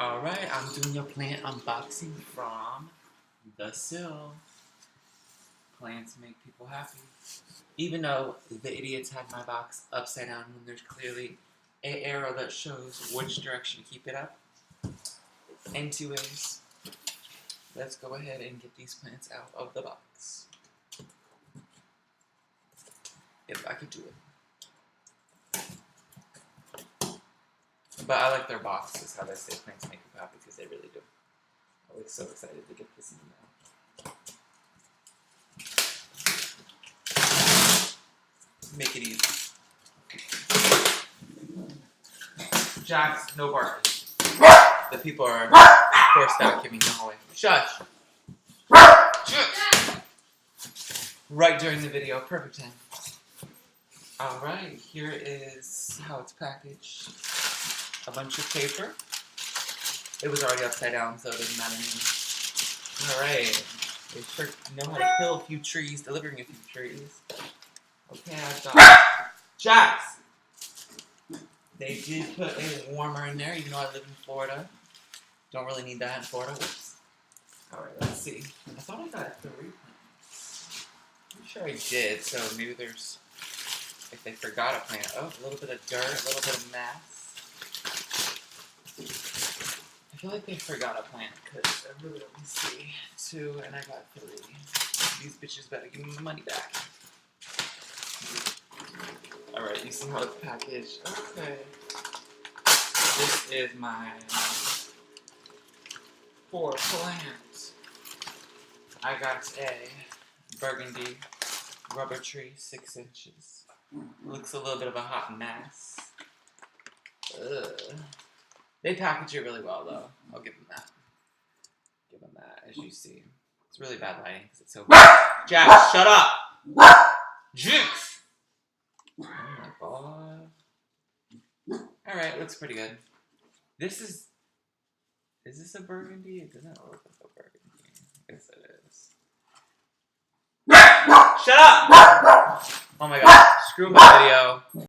Alright, I'm doing a plant unboxing from the sill. Plants make people happy. Even though the idiots had my box upside down when there's clearly an arrow that shows which direction to keep it up. Anyways, let's go ahead and get these plants out of the box. If I could do it. But I like their boxes, how they say plants make you happy, because they really do. I was so excited to get this in now. Make it easy. Jax, no barking. The people are forced out giving the hallway. Shush! Right during the video, perfect time. Alright, here is how it's packaged. A bunch of paper. It was already upside down, so it doesn't matter anymore. Alright. They sure know how to kill a few trees, delivering a few trees. Okay, I've got Jax! They did put a warmer in there, even though I live in Florida. Don't really need that in Florida. Whoops. Alright, let's see. I thought I got 3 plants. I'm sure I did, so maybe there's... If they forgot a plant. Oh, a little bit of dirt, a little bit of mess. I feel like they forgot a plant, because I really don't see 2, and I got 3. These bitches better give me my money back. Alright, you see how it's packaged? Okay. This is my 4 plants. I got a burgundy rubber tree, 6 inches. Looks a little bit of a hot mess. Ugh. They package it really well, though. I'll give them that. Give them that, as you see. It's really bad lighting because it's so bad. Jack, shut up! Jinx! Oh my god. Alright, looks pretty good. This is... Is this a burgundy? It doesn't look like a burgundy. I guess it is. Shut up! Oh my god. Screw my